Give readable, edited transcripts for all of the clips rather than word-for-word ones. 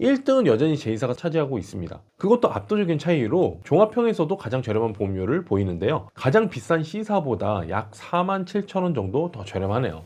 1등은 여전히 제이사가 차지하고 있습니다. 그것도 압도적인 차이로 종합형에서도 가장 저렴한 보험료를 보이는데요. 가장 비싼 C사보다 약 47,000원 정도 더 저렴하네요.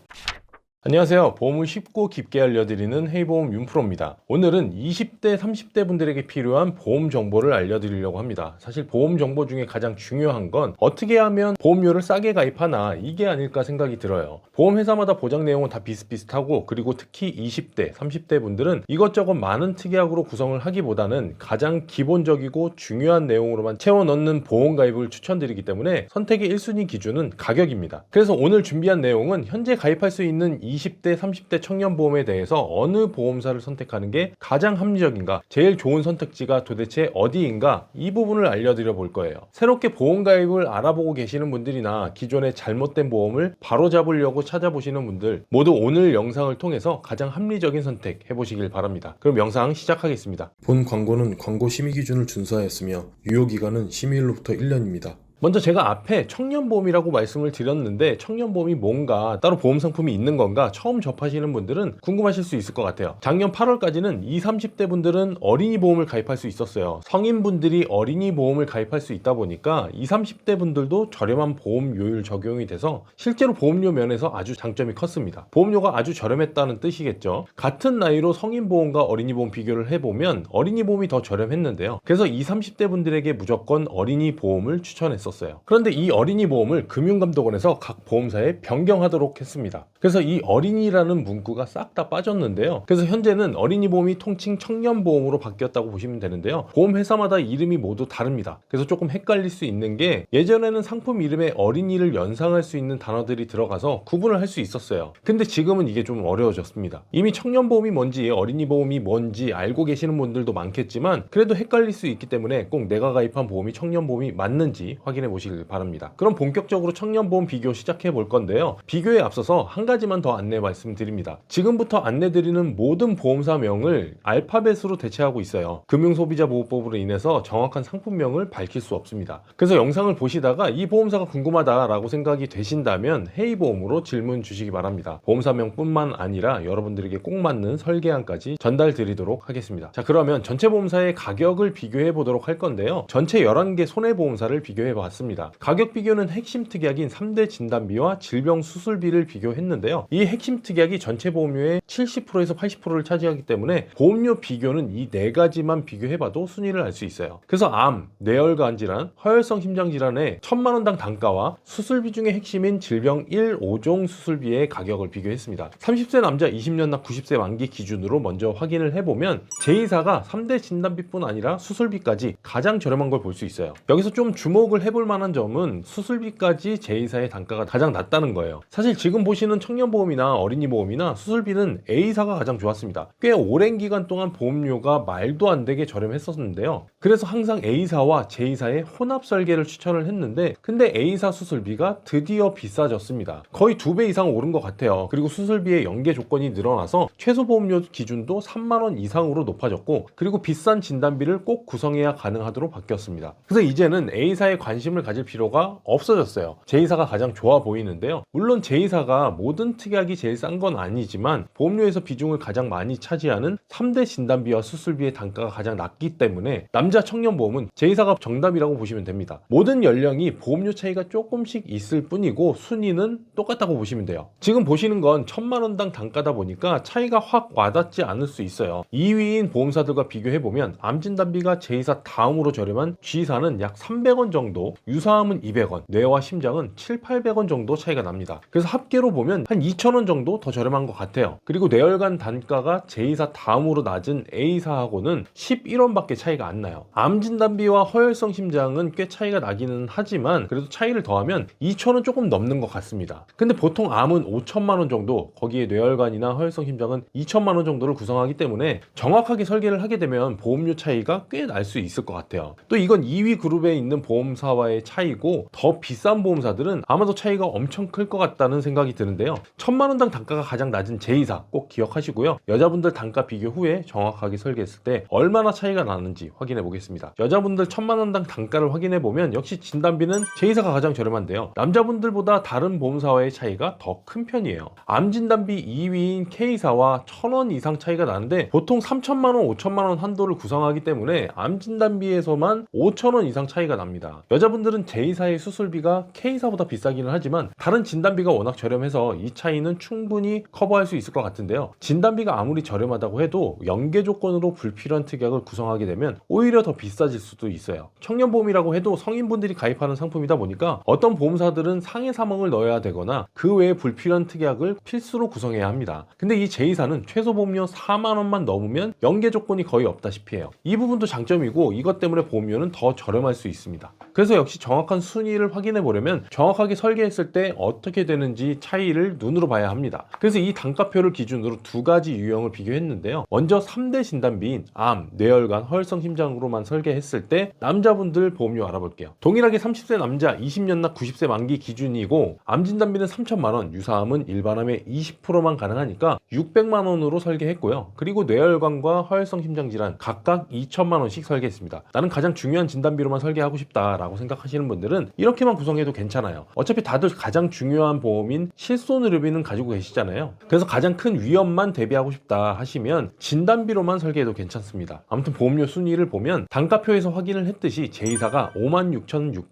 안녕하세요. 보험을 쉽고 깊게 알려드리는 헤이보험 윤프로입니다. 오늘은 20대, 30대 분들에게 필요한 보험 정보를 알려드리려고 합니다. 사실 보험 정보 중에 가장 중요한 건 어떻게 하면 보험료를 싸게 가입하나 이게 아닐까 생각이 들어요. 보험회사마다 보장 내용은 다 비슷비슷하고, 그리고 특히 20대, 30대 분들은 이것저것 많은 특약으로 구성을 하기보다는 가장 기본적이고 중요한 내용으로만 채워 넣는 보험 가입을 추천드리기 때문에 선택의 1순위 기준은 가격입니다. 그래서 오늘 준비한 내용은 현재 가입할 수 있는 20대, 30대 청년보험에 대해서 어느 보험사를 선택하는 게 가장 합리적인가, 제일 좋은 선택지가 도대체 어디인가, 이 부분을 알려드려 볼 거예요. 새롭게 보험 가입을 알아보고 계시는 분들이나 기존의 잘못된 보험을 바로잡으려고 찾아보시는 분들 모두 오늘 영상을 통해서 가장 합리적인 선택 해보시길 바랍니다. 그럼 영상 시작하겠습니다. 본 광고는 광고 심의 기준을 준수하였으며 유효기간은 심의일로부터 1년입니다. 먼저 제가 앞에 청년보험이라고 말씀을 드렸는데, 청년보험이 뭔가, 따로 보험 상품이 있는 건가 처음 접하시는 분들은 궁금하실 수 있을 것 같아요. 작년 8월까지는 20, 30대 분들은 어린이 보험을 가입할 수 있었어요. 성인분들이 어린이 보험을 가입할 수 있다 보니까 20, 30대 분들도 저렴한 보험료율 적용이 돼서 실제로 보험료 면에서 아주 장점이 컸습니다. 보험료가 아주 저렴했다는 뜻이겠죠. 같은 나이로 성인보험과 어린이보험 비교를 해보면 어린이보험이 더 저렴했는데요. 그래서 20, 30대 분들에게 무조건 어린이 보험을 추천했었어요. 그런데 이 어린이 보험을 금융감독원에서 각 보험사에 변경하도록 했습니다. 그래서 이 어린이라는 문구가 싹 다 빠졌는데요. 그래서 현재는 어린이 보험이 통칭 청년보험으로 바뀌었다고 보시면 되는데요. 보험회사마다 이름이 모두 다릅니다. 그래서 조금 헷갈릴 수 있는 게, 예전에는 상품 이름에 어린이를 연상할 수 있는 단어들이 들어가서 구분을 할 수 있었어요. 근데 지금은 이게 좀 어려워졌습니다. 이미 청년보험이 뭔지 어린이 보험이 뭔지 알고 계시는 분들도 많겠지만 그래도 헷갈릴 수 있기 때문에 꼭 내가 가입한 보험이 청년보험이 맞는지 확인해 보시길 바랍니다. 그럼 본격적으로 청년보험 비교 시작해 볼 건데요. 비교에 앞서서 한 가지만 더 안내 말씀드립니다. 지금부터 안내드리는 모든 보험사명을 알파벳으로 대체하고 있어요. 금융소비자보호법으로 인해서 정확한 상품명을 밝힐 수 없습니다. 그래서 영상을 보시다가 이 보험사가 궁금하다라고 생각이 되신다면 헤이보험으로 질문 주시기 바랍니다. 보험사명뿐만 아니라 여러분들에게 꼭 맞는 설계안까지 전달 드리도록 하겠습니다. 자, 그러면 전체 보험사의 가격을 비교해 보도록 할 건데요. 전체 11개 손해보험사를 비교해 봤습니다. 가격 비교는 핵심 특약인 3대 진단비와 질병 수술비를 비교했는데요. 이 핵심 특약이 전체 보험료의 70%에서 80%를 차지하기 때문에 보험료 비교는 이 4가지만 비교해봐도 순위를 알 수 있어요. 그래서 암, 뇌혈관 질환, 허혈성 심장 질환의 1000만원당 단가와 수술비 중에 핵심인 질병 1, 5종 수술비의 가격을 비교했습니다. 30세 남자 20년 납 90세 만기 기준으로 먼저 확인을 해보면 제이사가 3대 진단비뿐 아니라 수술비까지 가장 저렴한 걸 볼 수 있어요. 여기서 좀 주목을 해볼 만한 점은 수술비까지 제이사의 단가가 가장 낮다는 거예요. 사실 지금 보시는 청년보험이나 어린이보험이나 수술비는 A사가 가장 좋았습니다. 꽤 오랜 기간 동안 보험료가 말도 안 되게 저렴했었는데요. 그래서 항상 A사와 J사의 혼합 설계를 추천을 했는데, 근데 A사 수술비가 드디어 비싸졌습니다. 거의 2배 이상 오른 것 같아요. 그리고 수술비의 연계 조건이 늘어나서 최소 보험료 기준도 3만원 이상으로 높아졌고, 그리고 비싼 진단비를 꼭 구성해야 가능하도록 바뀌었습니다. 그래서 이제는 A사에 관심을 가질 필요가 없어졌어요. J사가 가장 좋아 보이는데요. 물론 J사가 모든 특약이 제일 싼 건 아니지만 보험료에서 비중을 가장 많이 차지하는 3대 진단비와 수술비의 단가가 가장 낮기 때문에 남자 청년보험은 J사가 정답이라고 보시면 됩니다. 모든 연령이 보험료 차이가 조금씩 있을 뿐이고 순위는 똑같다고 보시면 돼요. 지금 보시는 건 1000만원당 단가다 보니까 차이가 확 와닿지 않을 수 있어요. 2위인 보험사들과 비교해보면 암진단비가 J사 다음으로 저렴한 G사는 약 300원 정도, 유사암은 200원, 뇌와 심장은 700~800원 정도 차이가 납니다. 그래서 합계로 보면 한 2000원 정도 더 저렴한 것 같아요. 그리고 뇌혈관 단가가 J사 다음으로 낮은 A사하고는 11원밖에 차이가 안 나요. 암진단비와 허혈성 심장은 꽤 차이가 나기는 하지만 그래도 차이를 더하면 2000원 조금 넘는 것 같습니다. 근데 보통 암은 5천만원 정도, 거기에 뇌혈관이나 허혈성 심장은 2천만원 정도를 구성하기 때문에 정확하게 설계를 하게 되면 보험료 차이가 꽤 날 수 있을 것 같아요. 또 이건 2위 그룹에 있는 보험사와의 차이고, 더 비싼 보험사들은 아마도 차이가 엄청 클 것 같다는 생각이 드는데요. 있는데요. 1000만원당 단가가 가장 낮은 제2사 꼭 기억하시고요. 여자분들 단가 비교 후에 정확하게 설계했을 때 얼마나 차이가 나는지 확인해 보겠습니다. 여자분들 1000만원당 단가를 확인해 보면 역시 진단비는 제2사가 가장 저렴한데요. 남자분들보다 다른 보험사와의 차이가 더 큰 편이에요. 암 진단비 2위인 K사와 1000원 이상 차이가 나는데 보통 3000만원, 5000만원 한도를 구성하기 때문에 암 진단비에서만 5000원 이상 차이가 납니다. 여자분들은 제2사의 수술비가 K사보다 비싸기는 하지만 다른 진단비가 워낙 저렴해서 이 차이는 충분히 커버할 수 있을 것 같은데요. 진단비가 아무리 저렴하다고 해도 연계 조건으로 불필요한 특약을 구성하게 되면 오히려 더 비싸질 수도 있어요. 청년보험이라고 해도 성인분들이 가입하는 상품이다 보니까 어떤 보험사들은 상해 사망을 넣어야 되거나 그 외에 불필요한 특약을 필수로 구성해야 합니다. 근데 이 제2사는 최소 보험료 4만원만 넘으면 연계 조건이 거의 없다시피 해요. 이 부분도 장점이고 이것 때문에 보험료는 더 저렴할 수 있습니다. 그래서 역시 정확한 순위를 확인해 보려면 정확하게 설계했을 때 어떻게 되는지 차이를 눈으로 봐야 합니다. 그래서 이 단가표를 기준으로 두 가지 유형을 비교했는데요. 먼저 3대 진단비인 암, 뇌혈관, 허혈성 심장으로만 설계했을 때 남자분들 보험료 알아볼게요. 동일하게 30세 남자, 20년 나 90세 만기 기준이고 암 진단비는 3천만원, 유사암은 일반암의 20%만 가능하니까 600만원으로 설계했고요. 그리고 뇌혈관과 허혈성 심장질환 각각 2천만원씩 설계했습니다. 나는 가장 중요한 진단비로만 설계하고 싶다 라고 생각하시는 분들은 이렇게만 구성해도 괜찮아요. 어차피 다들 가장 중요한 보험인 실손의료비는 가지고 계시잖아요. 그래서 가장 큰 위험만 대비하고 싶다 하시면 진단비로만 설계해도 괜찮습니다. 아무튼 보험료 순위를 보면 단가표에서 확인을 했듯이 제2사가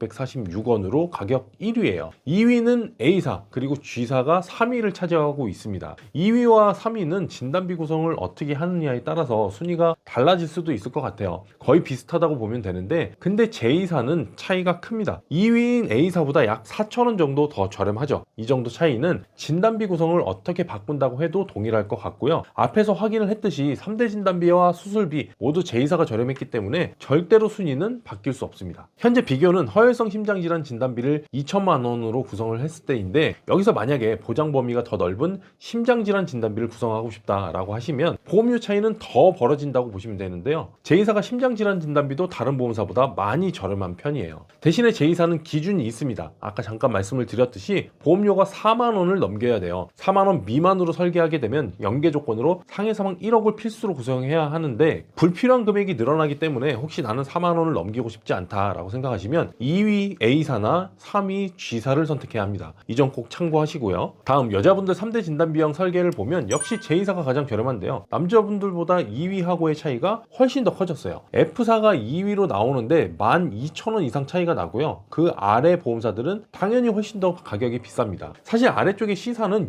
56,646원으로 가격 1위예요. 2위는 A사 그리고 G사가 3위를 차지하고 있습니다. 2위와 3위는 진단비 구성을 어떻게 하느냐에 따라서 순위가 달라질 수도 있을 것 같아요. 거의 비슷하다고 보면 되는데 근데 제2사는 차이가 큽니다. 2위인 A사보다 약 4,000원 정도 더 저렴하죠. 이 정도 차이는 진단비 구성을 어떻게 바꾼다고 해도 동일할 것 같고요. 앞에서 확인을 했듯이 3대 진단비와 수술비 모두 제2사가 저렴했기 때문에 절대로 순위는 바뀔 수 없습니다. 현재 비교는 허혈성 심장질환 진단비를 2천만 원으로 구성을 했을 때인데 여기서 만약에 보장 범위가 더 넓은 심장질환 진단비를 구성하고 싶다라고 하시면 보험료 차이는 더 벌어진다고 보시면 되는데요. 제2사가 심장질환 진단비도 다른 보험사보다 많이 저렴한 편이에요. 대신에 제2사는 기준이 있습니다. 아까 잠깐 말씀을 드렸듯이 보험료가 4만 원을 넘겨야 돼요. 4만 원 미만으로 설계하게 되면 연계 조건으로 상해 사망 1억을 필수로 구성해야 하는데 불필요한 금액이 늘어나기 때문에 혹시 나는 4만 원을 넘기고 싶지 않다라고 생각하시면 2위 A사나 3위 G사를 선택해야 합니다. 이 점 꼭 참고하시고요. 다음 여자분들 3대 진단비형 설계를 보면 역시 제2사가 가장 저렴한데요. 남자분들보다 2위하고의 차이가 훨씬 더 커졌어요. F사가 2위로 나오는데 12,000원 이상 차이가 나고요. 그 아래 보험사들은 당연히 훨씬 더 가격이 비쌉니다. 사실 아래쪽에 C사는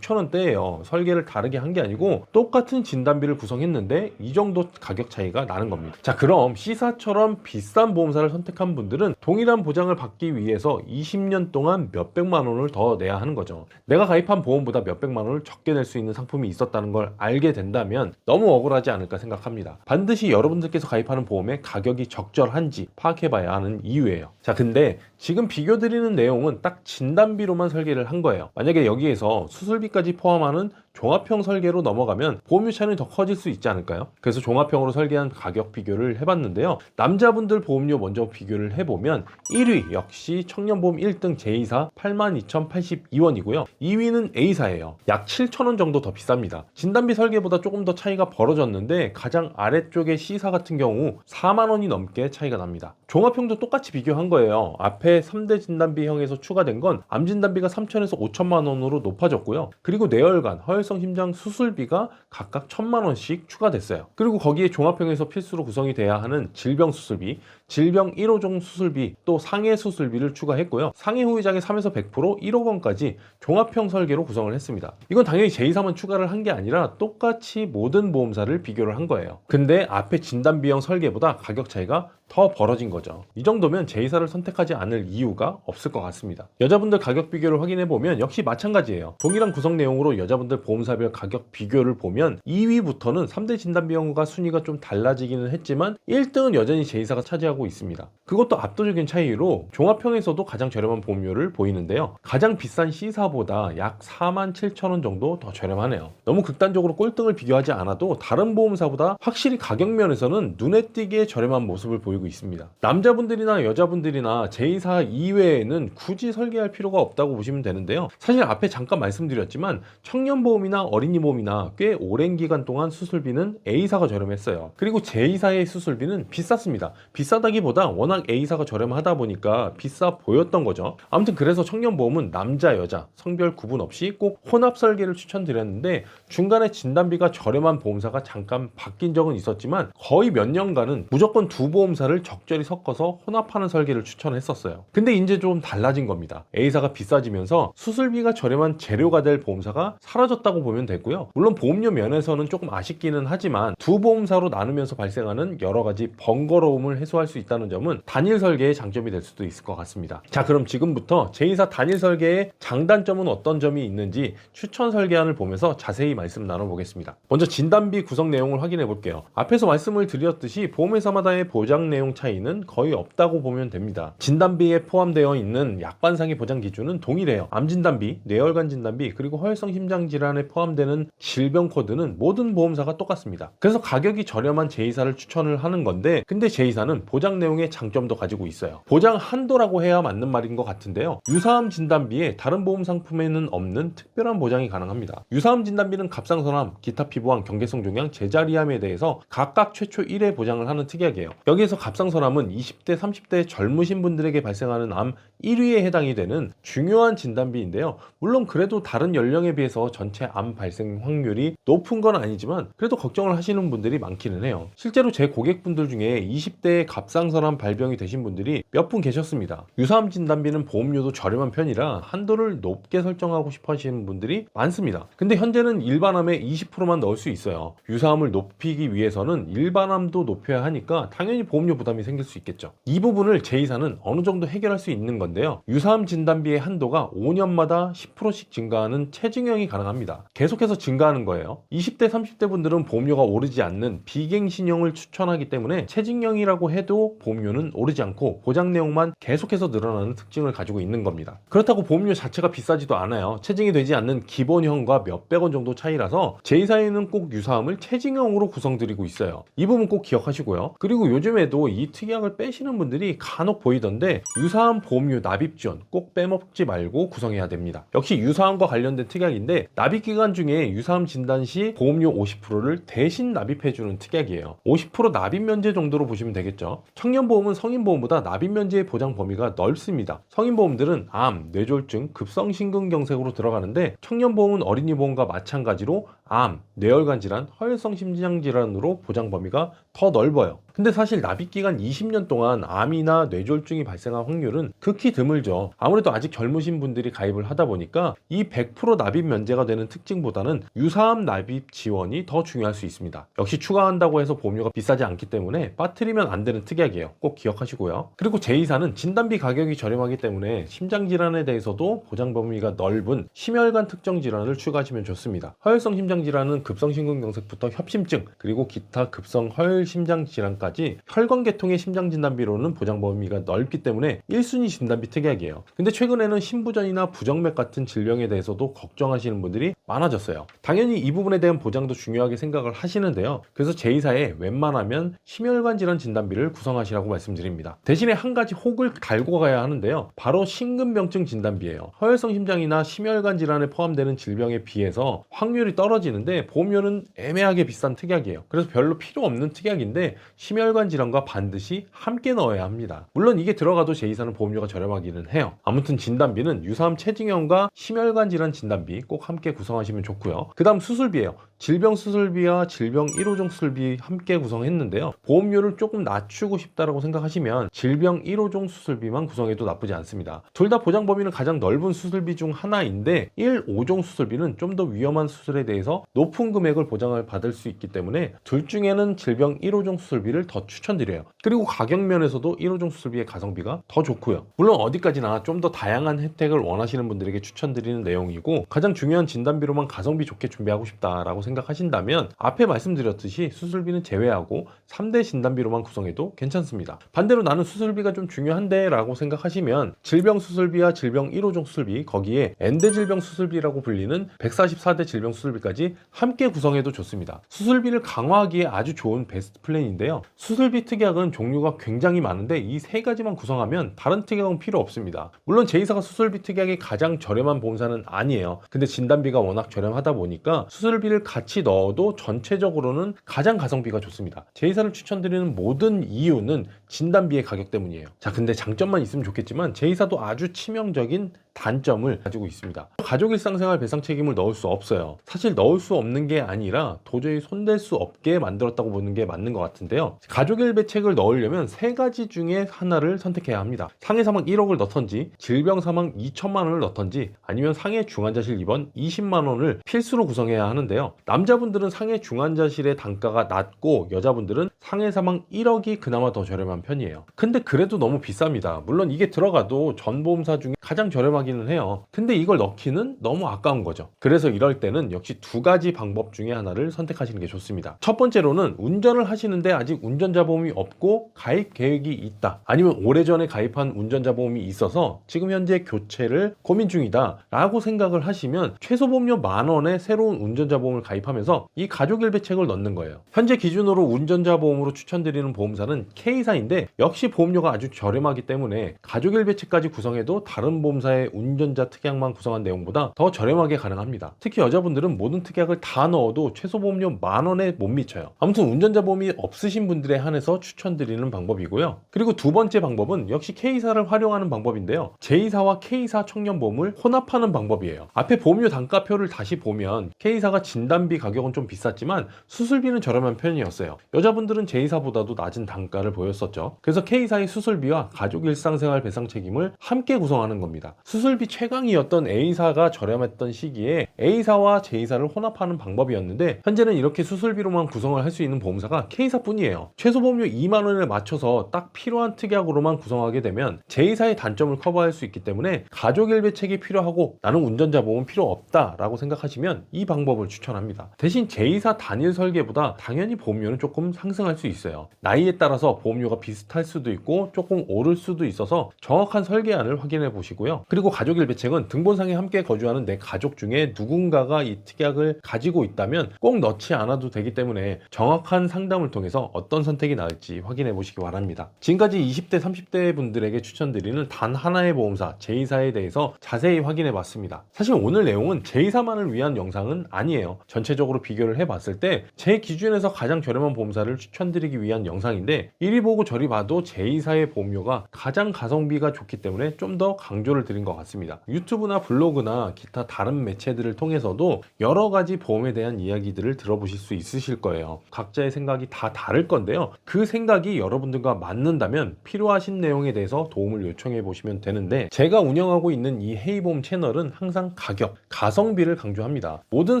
66,000원대예요. 설계를 다르게 한 게 아니고 똑같은 진단비를 구성했는데 이 정도 가격 차이가 나는 겁니다. 자, 그럼 C사처럼 비싼 보험사를 선택한 분들은 동일한 보장을 받기 위해서 20년 동안 몇백만 원을 더 내야 하는 거죠. 내가 가입한 보험보다 몇백만 원을 적게 낼 수 있는 상품이 있었다는 걸 알게 된다면 너무 억울하지 않을까 생각합니다. 반드시 여러분들께서 가입하는 보험의 가격이 적절한지 파악해봐야 하는 이유예요. 자, 근데 지금 비교 드리는 내용은 딱 진단비로만 설계를 한 거예요. 만약에 여기에서 수술비까지 포함하는 종합형 설계로 넘어가면 보험료 차이는 더 커질 수 있지 않을까요? 그래서 종합형으로 설계한 가격 비교를 해봤는데요. 남자분들 보험료 먼저 비교를 해보면 1위 역시 청년보험 1등 제2사 82,082원이고요. 2위는 A사예요. 약 7,000원 정도 더 비쌉니다. 진단비 설계보다 조금 더 차이가 벌어졌는데 가장 아래쪽의 C사 같은 경우 4만 원이 넘게 차이가 납니다. 종합형도 똑같이 비교한 거예요. 앞에 3대 진단비형에서 추가된 건 암 진단비가 3천에서 5천만 원으로 높아졌고요. 그리고 뇌혈관, 허혈성 심장 수술비가 각각 1,000만 원씩 추가됐어요. 그리고 거기에 종합형에서 필수로 구성이 돼야 하는 질병 수술비, 질병 1호종 수술비, 또 상해 수술비를 추가했고요. 상해 후유장애 3에서 100%, 1억 원까지 종합형 설계로 구성을 했습니다. 이건 당연히 제2사만 추가를 한 게 아니라 똑같이 모든 보험사를 비교를 한 거예요. 근데 앞에 진단비형 설계보다 가격 차이가 더 벌어진 거죠. 이 정도면 제2사를 선택하지 않을 이유가 없을 것 같습니다. 여자분들 가격 비교를 확인해 보면 역시 마찬가지예요. 동일한 구성 내용으로 여자분들 보험사별 가격 비교를 보면 2위부터는 3대 진단비용과 순위가 좀 달라지기는 했지만 1등은 여전히 제2사가 차지하고 있습니다. 그것도 압도적인 차이로 종합형에서도 가장 저렴한 보험료를 보이는데요. 가장 비싼 C사보다 약 47,000원 정도 더 저렴하네요. 너무 극단적으로 꼴등을 비교하지 않아도 다른 보험사보다 확실히 가격 면에서는 눈에 띄게 저렴한 모습을 보이고 있습니다. 남자분들이나 여자분들이나 제2사 이외에는 굳이 설계할 필요가 없다고 보시면 되는데요. 사실 앞에 잠깐 말씀드렸지만 청년보험이나 어린이보험이나 꽤 오랜 기간 동안 수술비는 A사가 저렴했어요. 그리고 제2사의 수술비는 비쌌습니다. 비싸다기보다 워낙 A사가 저렴하다 보니까 비싸 보였던 거죠. 아무튼 그래서 청년보험은 남자, 여자, 성별 구분 없이 꼭 혼합 설계를 추천드렸는데 중간에 진단비가 저렴한 보험사가 잠깐 바뀐 적은 있었지만 거의 몇 년간은 무조건 두 보험사를 적절히 섞어서 혼합하는 설계를 추천했었어요. 근데 이제 좀 달라진 겁니다. A사가 비싸지면서 수술비가 저렴한 재료가 될 보험사가 사라졌다고 보면 되고요. 물론 보험료 면에서는 조금 아쉽기는 하지만 두 보험사로 나누면서 발생하는 여러 가지 번거로움을 해소할 수 있다는 점은 단일 설계의 장점이 될 수도 있을 것 같습니다. 자, 그럼 지금부터 제2사 단일 설계의 장단점은 어떤 점이 있는지 추천 설계안을 보면서 자세히 말씀 나눠보겠습니다. 먼저 진단비 구성 내용을 확인해 볼게요. 앞에서 말씀을 드렸듯이 보험회사마다의 보장 내용 차이는 거의 없다고 보면 됩니다. 진단비에 포함되어 있는 약관상의 보장 기준은 동일해요. 암진단비, 뇌혈관 진단비, 그리고 허혈성 심장 질환에 포함되는 질병 코드는 모든 보험사가 똑같습니다. 그래서 가격이 저렴한 제2사를 추천을 하는 건데, 근데 제2사는 보장 내용의 장점도 가지고 있어요. 보장 한도라고 해야 맞는 말인 것 같은데요. 유사암 진단비에 다른 보험 상품에는 없는 특별한 보장이 가능합니다. 유사암 진단비는 갑상선암, 기타 피부암, 경계성 종양, 제자리암에 대해서 각각 최초 1회 보장을 하는 특약이에요. 여기에서 갑상선암은 20대, 30대 젊으신 분들에게 발생하는 암 1위에 해당이 되는 중요한 진단비인데요. 물론 그래도 다른 연령에 비해서 전체 암 발생 확률이 높은 건 아니지만 그래도 걱정을 하시는 분들이 많기는 해요. 실제로 제 고객분들 중에 20대에 갑상선암 발병이 되신 분들이 몇 분 계셨습니다. 유사암 진단비는 보험료도 저렴한 편이라 한도를 높게 설정하고 싶어 하시는 분들이 많습니다. 근데 현재는 일반암에 20%만 넣을 수 있어요. 유사암을 높이기 위해서는 일반암도 높여야 하니까 당연히 보험료 부담이 생길 수 있겠죠. 이 부분을 제2사는 어느 정도 해결할 수 있는 건데요. 유사암 진단비의 한도가 5년마다 10%씩 증가하는 체증형이 가능합니다. 계속해서 증가하는 거예요. 20대, 30대 분들은 보험료가 오르지 않는 비갱신형을 추천하기 때문에 체증형이라고 해도 보험료는 오르지 않고 보장 내용만 계속해서 늘어나는 특징을 가지고 있는 겁니다. 그렇다고 보험료 자체가 비싸지도 않아요. 체증이 되지 않는 기본형과 몇백 원 정도 차이라서 제2사에는 꼭 유사암을 체증형으로 구성드리고 있어요. 이 부분 꼭 기억하시고요. 그리고 요즘에도 이 특약을 빼시는 분들이 간혹 보이던데 유사암 보험료 납입 지원 꼭 빼먹지 말고 구성해야 됩니다. 역시 유사암과 관련된 특약인데 납입 기간 중에 유사암 진단 시 보험료 50%를 대신 납입해주는 특약이에요. 50% 납입 면제 정도로 보시면 되겠죠. 청년보험은 성인보험보다 납입 면제의 보장 범위가 넓습니다. 성인보험들은 암, 뇌졸중, 급성심근경색으로 들어가는데 청년보험은 어린이보험과 마찬가지로 암, 뇌혈관 질환, 허혈성 심장 질환으로 보장 범위가 더 넓어요. 근데 사실 납입기간 20년 동안 암이나 뇌졸중이 발생할 확률은 극히 드물죠. 아무래도 아직 젊으신 분들이 가입을 하다 보니까 이 100% 납입 면제가 되는 특징보다는 유사암 납입 지원이 더 중요할 수 있습니다. 역시 추가한다고 해서 보험료가 비싸지 않기 때문에 빠뜨리면 안 되는 특약이에요. 꼭 기억하시고요. 그리고 제2사는 진단비 가격이 저렴하기 때문에 심장질환에 대해서도 보장 범위가 넓은 심혈관 특정 질환을 추가하시면 좋습니다. 허혈성 심장 질환은 급성심근경색부터 협심증 그리고 기타 급성 허혈 심장 질환까지 혈관계통의 심장 진단비로는 보장 범위가 넓기 때문에 1순위 진단비 특약이에요. 근데 최근에는 심부전이나 부정맥 같은 질병에 대해서도 걱정하시는 분들이 많아졌어요. 당연히 이 부분에 대한 보장도 중요하게 생각을 하시는데요. 그래서 제2사에 웬만하면 심혈관 질환 진단비를 구성하시라고 말씀드립니다. 대신에 한 가지 혹을 달고 가야 하는데요. 바로 심근병증 진단비예요. 허혈성 심장이나 심혈관 질환에 포함되는 질병에 비해서 확률이 떨어지는데 보험료는 애매하게 비싼 특약이에요. 그래서 별로 필요 없는 특약인데 심혈관 질환과 반드시 함께 넣어야 합니다. 물론 이게 들어가도 제2사는 보험료가 저렴하기는 해요. 아무튼 진단비는 유사암 체증형과 심혈관 질환 진단비 꼭 함께 구성하시면 좋고요. 그 다음 수술비예요. 질병 수술비와 질병 1호종 수술비 함께 구성했는데요. 보험료를 조금 낮추고 싶다라고 생각하시면 질병 1호종 수술비만 구성해도 나쁘지 않습니다. 둘 다 보장 범위는 가장 넓은 수술비 중 하나인데 1호종 수술비는 좀 더 위험한 수술에 대해서 높은 금액을 보장을 받을 수 있기 때문에 둘 중에는 질병 1호종 수술비를 수술비를 더 추천드려요. 그리고 가격 면에서도 1호종 수술비의 가성비가 더 좋고요. 물론 어디까지나 좀 더 다양한 혜택을 원하시는 분들에게 추천드리는 내용이고, 가장 중요한 진단비로만 가성비 좋게 준비하고 싶다라고 생각하신다면 앞에 말씀드렸듯이 수술비는 제외하고 3대 진단비로만 구성해도 괜찮습니다. 반대로 나는 수술비가 좀 중요한데 라고 생각하시면 질병 수술비와 질병 1호종 수술비, 거기에 N대 질병 수술비라고 불리는 144대 질병 수술비까지 함께 구성해도 좋습니다. 수술비를 강화하기에 아주 좋은 베스트 플랜인데요. 수술비 특약은 종류가 굉장히 많은데 이 세 가지만 구성하면 다른 특약은 필요 없습니다. 물론 제이사가 수술비 특약이 가장 저렴한 보험사는 아니에요. 근데 진단비가 워낙 저렴하다 보니까 수술비를 같이 넣어도 전체적으로는 가장 가성비가 좋습니다. 제이사를 추천드리는 모든 이유는 진단비의 가격 때문이에요. 자, 근데 장점만 있으면 좋겠지만 제이사도 아주 치명적인 단점을 가지고 있습니다. 가족 일상생활 배상 책임을 넣을 수 없어요. 사실 넣을 수 없는 게 아니라 도저히 손댈 수 없게 만들었다고 보는 게 맞는 것 같은데요. 가족 일배책을 넣으려면 세 가지 중에 하나를 선택해야 합니다. 상해 사망 1억을 넣던지, 질병 사망 2천만 원을 넣던지, 아니면 상해 중환자실 입원 20만 원을 필수로 구성해야 하는데요. 남자분들은 상해 중환자실의 단가가 낮고 여자분들은 상해 사망 1억이 그나마 더 저렴한 편이에요. 근데 그래도 너무 비쌉니다. 물론 이게 들어가도 전 보험사 중에 가장 저렴하기는 해요. 근데 이걸 넣기는 너무 아까운 거죠. 그래서 이럴 때는 역시 두 가지 방법 중에 하나를 선택하시는 게 좋습니다. 첫 번째로는 운전을 하시는데 아직 운전자 보험이 없고 가입 계획이 있다, 아니면 오래전에 가입한 운전자 보험이 있어서 지금 현재 교체를 고민 중이다 라고 생각을 하시면 최소 보험료 10,000원에 새로운 운전자 보험을 가입하면서 이 가족 일배책을 넣는 거예요. 현재 기준으로 운전자 보험으로 추천드리는 보험사는 K사인데 역시 보험료가 아주 저렴하기 때문에 가족 일배책까지 구성해도 다른 보험사의 운전자 특약만 구성한 내용보다 더 저렴하게 가능합니다. 특히 여자분들은 모든 특약을 다 넣어도 최소 보험료 10,000원에 못 미쳐요. 아무튼 운전자 보험이 없으신 분들에 한해서 추천드리는 방법이고요. 그리고 두 번째 방법은 역시 K사를 활용하는 방법인데요. J사와 K사 청년보험을 혼합하는 방법이에요. 앞에 보험료 단가표를 다시 보면 K사가 진단비 가격은 좀 비쌌지만 수술비는 저렴한 편이었어요. 여자분들은 J사보다도 낮은 단가를 보였었죠. 그래서 K사의 수술비와 가족 일상생활 배상 책임을 함께 구성하는 겁니다. 수술비 최강이었던 A사가 저렴했던 시기에 A사와 J사를 혼합하는 방법이었는데 현재는 이렇게 수술비로만 구성을 할 수 있는 보험사가 K사뿐이에요. 최소 보험료 2만 원을 맞춰서 딱 필요한 특약으로만 구성하게 되면 J사의 단점을 커버할 수 있기 때문에 가족 일배책이 필요하고 나는 운전자 보험 필요 없다 라고 생각하시면 이 방법을 추천합니다. 대신 J사 단일 설계보다 당연히 보험료는 조금 상승할 수 있어요. 나이에 따라서 보험료가 비슷할 수도 있고 조금 오를 수도 있어서 정확한 설계안을 확인해 보시고요. 그리고 가족 일배책은 등본상에 함께 거주하는 내 가족 중에 누군가가 이 특약을 가지고 있다면 꼭 넣지 않아도 되기 때문에 정확한 상담을 통해서 어떤 선택이 나을지 확인해 보시기 바랍니다. 지금까지 20대 30대 분들에게 추천드리는 단 하나의 보험사 J사에 대해서 자세히 확인해 봤습니다. 사실 오늘 내용은 J사만을 위한 영상은 아니에요. 전체적으로 비교를 해 봤을 때 제 기준에서 가장 저렴한 보험사를 추천드리기 위한 영상인데 이리 보고 저리 봐도 J사의 보험료가 가장 가성비가 좋기 때문에 좀 더 강조를 드린 것 같습니다. 유튜브나 블로그나 기타 다른 매체들을 통해서도 여러 가지 보험에 대한 이야기들을 들어보실 수 있으실 거예요. 각자의 생각이 다 다를 건데요. 그 생각이 여러분들과 맞는다면 필요하신 내용에 대해서 도움을 요청해 보시면 되는데, 제가 운영하고 있는 이 헤이보험 채널은 항상 가격, 가성비를 강조합니다. 모든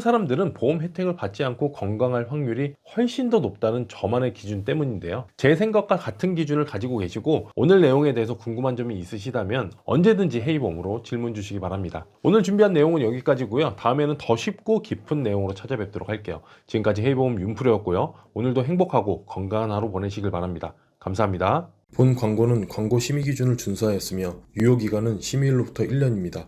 사람들은 보험 혜택을 받지 않고 건강할 확률이 훨씬 더 높다는 저만의 기준 때문인데요. 제 생각과 같은 기준을 가지고 계시고 오늘 내용에 대해서 궁금한 점이 있으시다면 언제든지 헤이보험으로 질문 주시기 바랍니다. 오늘 준비한 내용은 여기까지고요. 다음에는 더 쉽고 깊은 내용으로 찾아뵙도록 할게요. 지금까지 헤이보험 윤프로였고요. 오늘도 행복하고 건강한 하루 보내시길 바랍니다. 감사합니다. 본 광고는 광고 심의 기준을 준수하였으며 유효기간은 심의일로부터 1년입니다.